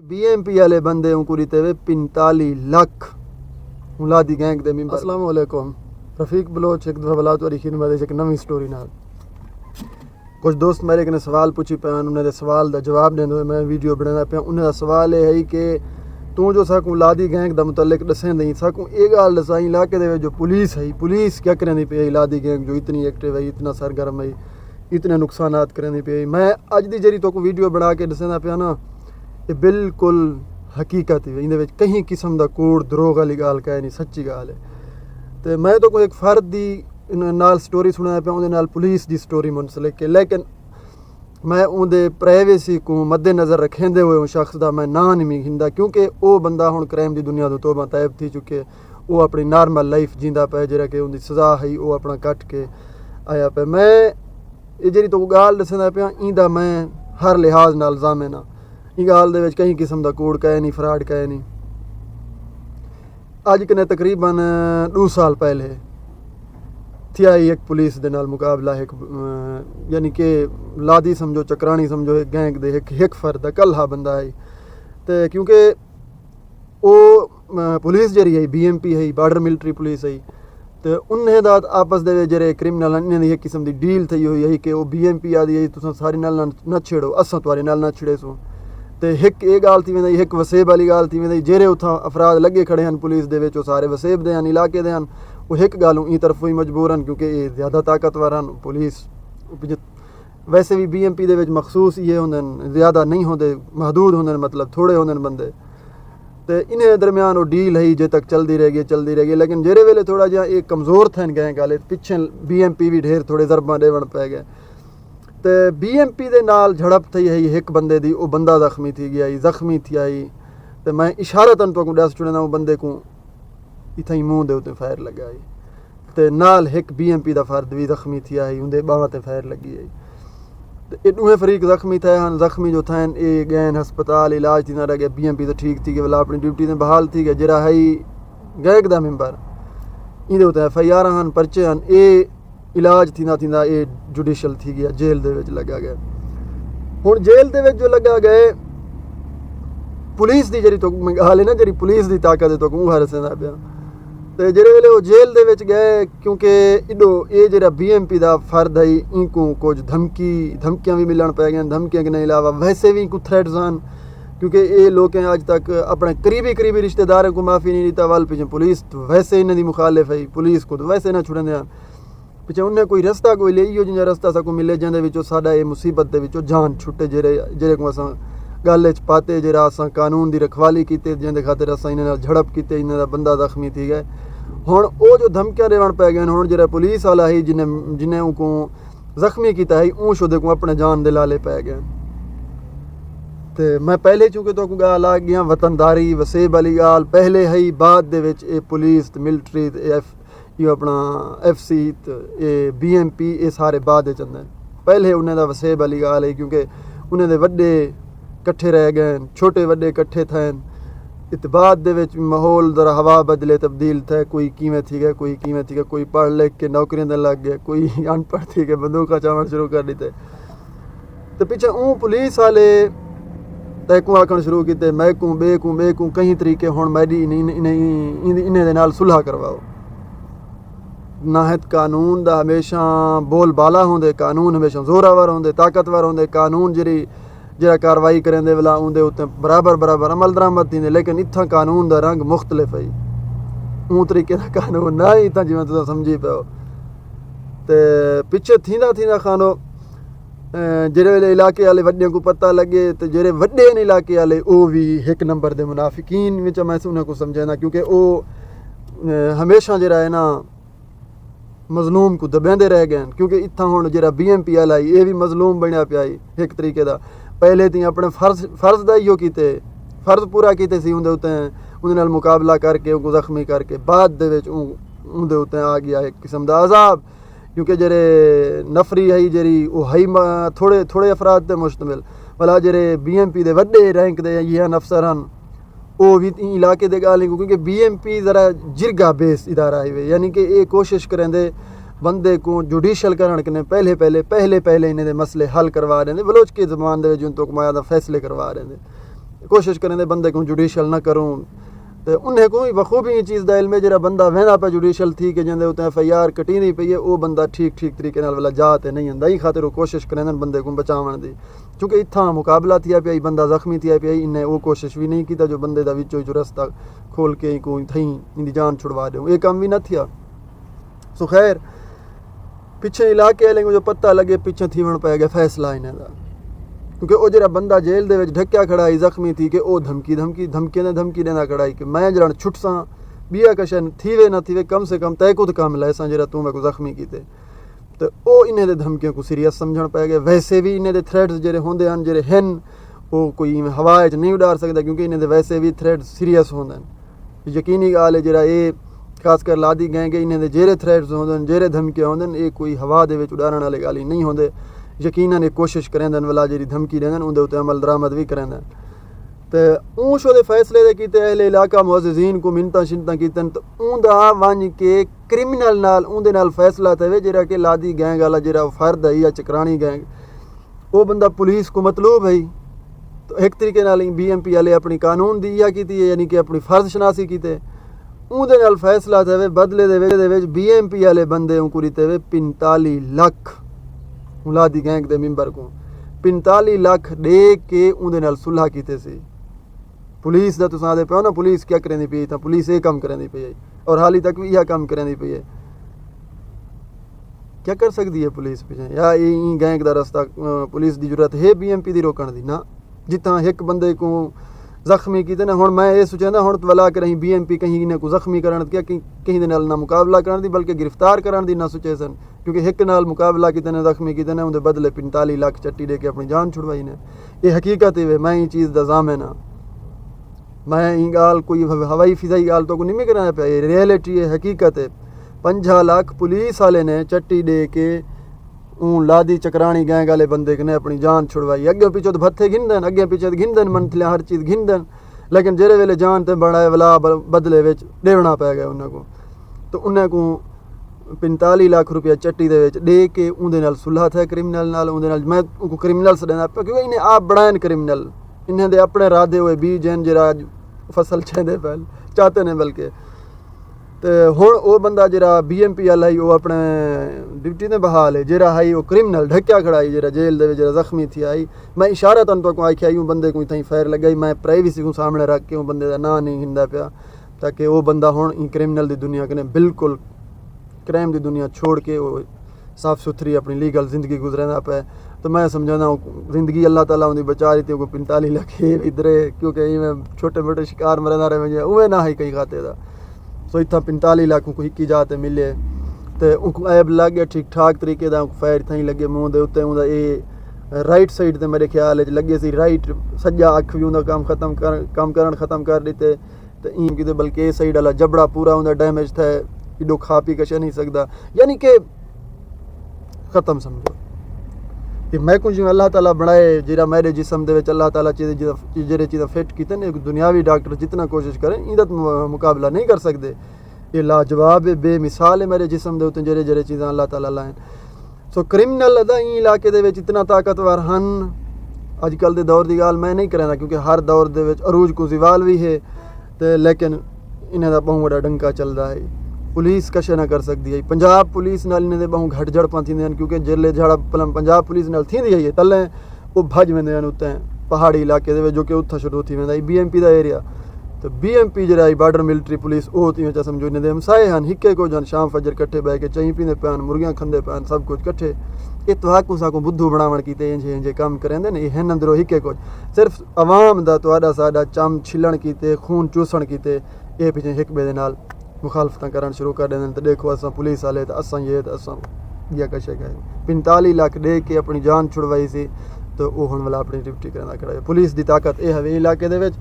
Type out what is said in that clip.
BMP वाले बंदे कुरी ते 45 लाख मुलादी गैंग दे मेंबर। अस्सलाम वालेकुम। रफीक बलोच एक दफ़ा बला तो एक नवी स्टोरी नाल कुछ दोस्त मेरे कने सवाल पूछी पे उन्हें सवाल दा जवाब देंदे हुए मैं वीडियो बनाना पे। उन्हें सवाल ये है कि तू जो साकू लादी गैंग दा मुतल्लिक दसें दई साकू ये गल दसाई इलाके दे जो पुलिस है पुलिस क्या करेंदी पे लादी गैंग जो इतनी एक्टिव है इतना सरगर्म है इतने नुकसानात करेंदी पे। मैं अज दी जरी तो वीडियो बना के दसेंदा पे ना ये बिल्कुल हकीकत है इन कहीं किस्म का कूड़ दरोग वाली गाल कह नहीं सच्ची गाल है। तो मैं तो कोई एक फर्द दी नाल स्टोरी सुना पे उहदे नाल पुलिस दी स्टोरी मुंसलिक है लेकिन मैं उहदे प्राइवेसी को मद्देनज़र रखेंदे हुए उस शख्स का मैं ना नहीं हिंदा क्योंकि वो बंदा हुण क्राइम की दुनिया तो तौबा तैब थी चुके वो अपनी नॉर्मल लाइफ जींदा पे जरा कि उनकी सज़ा है वो अपना कट के आया पे। मैं ये जी तो गाल दसदा पिया इंदा मैं हर लिहाज नाल ज़ामिना इस गाल दे कहीं किस्म का कूड़ कहे नहीं फ्रॉड कहे नहीं। अज कने तकरीबन 2 साल पहले थिया एक पुलिस दे नाल मुकाबला एक यानी कि लादी समझो चक्रानी समझो एक गैंग दे एक फर्द कल्हा बंदा है। तो क्योंकि वो पुलिस जरी है BMP है बॉर्डर मिलिट्री पुलिस है तो उन्हें दात आपस दे जरे क्रिमिनल इन्हें एक किस्म की डील थी हुई है कि वो BMP आदि है तुम सारी नाल न छेड़ो असां तुआरे नाल न छेड़े सो। तो एक ये गाल थी वेंदी एक वसेब वाली गाल थी वेंदी जेरे उथा अफराद लगे खड़े हैं पुलिस दे विच सारे वसेब दे इलाके दे हैं वो एक गालों ई तरफ ही मजबूरन क्योंकि ये ज़्यादा ताकतवर हैं पुलिस। वैसे भी BMP दे विच मखसूस ये होंदे ज़्यादा नहीं होंदे महदूद होंदे मतलब थोड़े होंदे बंदे। तो इन्हें दरम्यान वो डील है जे तक चलती रहेगी लेकिन जेरे वेले थोड़ा जहा एक कमज़ोर थे गए गाले पिछे BMP भी ढेर थोड़े ज़रबा देवन पै गए। तो BMP दे नाल झड़प थी है एक बंदे दी वो बंदा जख्मी थी गया जख्मी थी आई तो मैं इशारतन तो दस चुने वो बंदे को इतना ही मुँह दे उत्ते फायर लगा आई तो नाल एक BMP दा फर्द भी जख्मी थी आई उनके बाह ते फायर लगी आई। तो ये दूहे फरीक जख्मी थे हैं जख्मी जो थे ये गए हस्पताल इलाज थी ना रह गया BMP तो ठीक थी वाला अपनी ड्यूटी से बहाल थी गया जरा है गैग दा मेंबर इहदे उत्ते FIR हैं परचे हैं ये इलाज थी ना ये जुडिशल थी गया जेल दे विच लगा गया। हुण जेल दे विच जो लगा गए पुलिस दी जरी तो हाल है ना जरी पुलिस दी ताकत तो मुँह हरसदा पिया। तो जेरे वेले वो जेल दे विच गए क्योंकि इडो ये जरा BMP दा फर्द है इनको कुछ धमकियां भी मिलन पै गई धमकियां के अलावा वैसे भी कुछ थ्रेट्स हैं क्योंकि ये लोग आज तक अपने करीबी रिश्तेदारों को माफ़ी नहीं दीता वाल पीछे पुलिस तो वैसे इन्हें दी मुखालिफ है पुलिस को तो वैसे ना छुड़े हैं पिछे उन्हें कोई रस्ता कोई ले जिं रस्ता साकू मिले जिंदे विचों साडा ये मुसीबत दे विचों जान छुटे जेरे को असां गल च पाते जरा असां कानून की रखवाली की जिंदे खातिर असां इन्हें झड़प की इन्हें दा बंदा जख्मी थी गए। हुण वो जो धमकियां देवन पै गए हुण जरा पुलिस वाला ही जिन्हें उनको जख्मी किया है ऊँ शुदे को अपने जान दे लाले पै गए। तो मैं पहले चूँकि तो गाल आ गया वतनदारी वसेब वाली गाल पहले है बाद दे विच ये पुलिस मिलिट्री ये अपना FC ये BMP ये सारे बाद चंदे पहले उन्हें दा वसेब वाली गाल है क्योंकि उन्हें दे वड्डे कट्ठे रह गए छोटे वड्डे कट्ठे थे इतबाद दे विच माहौल जरा हवा बदले तब्दील थे कोई कीमें थी गए कोई पढ़ लिख के नौकरियों दे लग गए कोई अनपढ़ थी गए बंदूका चावण शुरू कर दी। तो पीछे ऊँ पुलिस वाले तैकू आखण शुरू किए मैं को कई तरीके हुण मैडी इन्हें दे नाल सुलह करवाओ नाहत कानून दा हमेशा बोल बाला होंदे कानून हमेशा जोरावर होंदे ताकतवर होंदे कानून जरा कार्रवाई करें दे वाला उनके उत्ते बराबर अमल दरामद थींदे लेकिन इत्थां कानून दा रंग मुख्तलिफ है ऊँ तरीके दा कानून ना इत्थां जिवें तुसीं समझी पियो। तो पिछे थींदा खानो जेरे वेले इलाके वाले वड्डियां को पता लगे तो जेरे वड्डे इलाके वाले वो भी एक नंबर दे मुनाफिकीन विच मैं उन्हें को समझाना क्योंकि वो हमेशा जरा है ना मजलूम को दबेंदे रह गए क्योंकि इत्थां हुण जरा BMP वाला ये भी मजलूम बनया पिया एक तरीके का पहले ती अपने फर्ज दा इहो कीते फर्ज पूरा कीते सी उनदे उत्ते उनदे नाल मुकाबला करके उनको जख्मी करके बाद दे विच उनदे उत्ते आ गया एक किस्म दा अजाब क्योंकि जरे नफरी है जरी वो है थोड़े अफराद ते मुश्तमिल वाला जरे BMP दे वड्डे रैंक दे ये अफसर हैं वो भी इलाके दे गाल क्योंकि BMP ज़रा जिरगा बेस इदारा है यानी कि ये कोशिश करेंदे बंदे को जुडिशल करण कने पहले इन्हें दे मसले हल करवा रहे हैं बलोच की ज़बान दे जुन तो माया दा फैसले करवा रहे हैं। कोशिश करें बंदे को जुडिशल ना करूँ तो उन्हें कोई बखूबी ये चीज़ का इल्म है जो बंदा वहदा पे जुडिशल थी कि जिंदे उत्ते FIR कटी नहीं पई है वो बंदा ठीक ठीक तरीके नाल वाला जा ते नहीं आंदा। ई खातिर वो कोशिश करें बंदे को बचावन दी, क्योंकि इत्थां मुकाबला थिया पिया बंदा जख्मी थिया पिया इन्हें वो कोशिश भी नहीं की जो बंदे का विचों जो रस्ता खोल के कोई थी इनकी जान छुड़वा दो, ये काम भी ना थिया। सो खैर पिछे इलाके वाले को जो पता लगे पिछे थीवण पै गया फैसला इन्हें का, क्योंकि वो जरा बंदा जेल दे विच ढक्या खड़ा ही जख्मी थी कि वो धमकी देना खड़ा ही कि मैं जरा छुट सा बिया कशन थीवे ना थीवे कम से कम तय कुद काम लैसा जरा तू मैं को जख्मी कीते तो वो इन्हें दे धमकियों को सीरियस समझण पै गए। वैसे भी इन्हें दे थ्रेट्स जेरे होंदे हन जेरे हन वो कोई हवा च नहीं उडार सकता, क्योंकि इन्हें दे वैसे भी थ्रेट्स सीरियस होंदे हन। यकीनी गाल है जरा ये खासकर लादी गैंग इन्हें दे जेरे थ्रेट्स होंदे जेरे धमकियां होंदे ये कोई हवा दे विच उडारण वाले गाली नहीं होंदे। यकीनन कोशिश करें वाला जी धमकी दें उनके उत्ते अमल दरामद भी करें तो ऊँश वो फैसले दे कीते अहले इलाका मुअज़्ज़िज़ीन को मिन्नतां शिन्नतां कीतन तो ऊंदा वन के क्रिमिनल नाल उंदे नाल फैसला थे जरा कि लादी गैंग वाला जरा फर्द है या चकरानी गैंग वो बंदा पुलिस को मतलूब है। तो एक तरीके नाल BMP वाले अपनी कानून दी या की यानी कि अपनी फर्ज शनासी कीते उंदे नाल फैसला थे बदले दे BMP वाले बंदे उनको दिते 45 लाख मुलादी गैंग दे मिंबर को 45 लाख दे के उंदे नाल सुलह कीते सी। पुलिस दा तुसां दे पियो ना पुलिस क्या करेंदी पई था पुलिस ये काम करेंदी पई है और हाली तक भी यह काम करेंदी पई है। क्या कर सकती है पुलिस पीछे या ये गैंग दा रास्ता पुलिस की जरूरत है BMP दी रोकण दी ना। जितना एक बंदे को जख्मी कीते ना हुण मैं ये सोचा ना हुण वला कहीं BMP कहीं इन्हें को जख्मी करन क्या कहीं दे नाल ना मुकाबला करन दी बल्कि गिरफ्तार करन दी ना सोचे सन, क्योंकि एक नाल मुकाबला किते ने जख्मी किते ने उनके बदले 45 लाख चट्टी दे के अपनी जान छुड़वाई ने। ये हकीकत है मैं ये चीज़ दा जामिन हाँ, मैं ये गाल कोई हवाई फिजाई गाल तो को नहीं कराया पे ये रियलिटी है हकीकत है। 50 लाख पुलिस वाले ने चट्टी दे के लादी चकरानी गैंग वाले बंदे ने अपनी जान छुड़वाई। अगे पीछे तो भत्थे घिनदन अगे पीछे घिनदन मंथलियाँ हर चीज़ घिनदन, लेकिन जेरे वेले जान ते बड़ा वाला बदले विच देवना पै गया उन्हें को। तो उन्हें को 45 लाख रुपया चट्टी दे विच दे के उंदे नाल सुलह था क्रिमिनल नाल उंदे नाल मैं उनको क्रिमिनल सदेना क्योंकि इन्हें आप बनाए क्रिमिनल इन्हें दे अपने राधे हुए बीज हैं जरा फसल चाहते पहल चाहते ने बल्कि तो हुण वो बंदा जरा BMP वाला ही वो अपने ड्यूटी ने बहाल है जरा हाई वो क्रिमिनल ढक्या खड़ाई जरा जेल दे जरा जख्मी थी आई। मैं इशारा तन तो आख्या यूँ बंदे को इतना फैर लगाई मैं प्राइवेसी को सामने रख के वो बंदे का ना नहीं हिंदा पाया ताकि वो बंदा हुण क्रिमिनल की दुनिया कने बिल्कुल क्राइम की दुनिया छोड़ के वो साफ़ सुथरी अपनी लीगल ज़िंदगी गुजरना पे। तो मैं समझाना ज़िंदगी अल्लाह ताला उन्हें बचा रही थी वो 45 लाख इधर क्योंकि इवें छोटे मोटे शिकार मरना रहे उवें ना ही कहीं खाते था। सो इतना 45 लाख को हिकी जाते मिले तो उनको ऐब लग गया ठीक ठाक तरीके का फैर थी लगे मूँह के उत्ते उनका ये राइट साइड से मेरे ख्याल लगे सी राइट सज्जा अख भी उनका काम करन ख़त्म कर दिते तो इन कि बल्कि ये साइड वाला जबड़ा पूरा उनका डैमेज था एडो खा पी कश नहीं सकता यानी कि ख़त्म समझो कि मैं कुछ अल्लाह ताला बनाए जरा मेरे जिसम दे अल्लाह ताला जेरे चीज़ा फिट कीते ने दुनियावी डॉक्टर जितना कोशिश करें इंदा मुकाबला नहीं कर सकते। ये लाजवाब है बेमिसाल है मेरे जिसम दे उत्ते जेरे जेरे चीज़ा अल्लाह ताला लाएं। सो क्रिमिनल अदा इलाके दे विच इतना ताकतवर हन अजकल दे दौर की गाल मैं नहीं करांदा क्योंकि हर दौर दे विच अरूज को ज़वाल भी है तो लेकिन इन्हें दा बहुत बड़ा डंका चलता है पुलिस कश ना कर सकती है। पंजाब पुलिस नाल इन्हें बहुत घट झड़पां थींदियां क्योंकि जिले झाड़ा पंजाब पुलिस नाल थींदी है तले वो भज वेंदे उत्ते पहाड़ी इलाके दे जो कि उत्थां शुरू थी वेंदा BMP का एरिया तो BMP जरा बॉर्डर मिलिट्री पुलिस वो थी समझो इन्हें हमसाए हैं हिके को जन शाम फजर कट्ठे बह के चई पींदे पैन मुर्गियां खंदे पैन सब कुछ कट्ठे इतवाकू साको बुद्धू बनावण कीते इंजे काम करेंदे ने ये अंदरों हिके को सिर्फ अवाम दा तुहाडा साडा चम छिलण कीते खून चूसण कीते ये पिछे हिक बे दे नाल मुखालफत करण शुरू कर दें तो देखो असा पुलिस वाले तो असा ये तो असा या कशे गए 45 लाख दे के अपनी जान छुड़वाई सी तो वो हुण वाला अपनी ड्यूटी करना खड़ा है। पुलिस की ताकत यह है इलाके दे विच।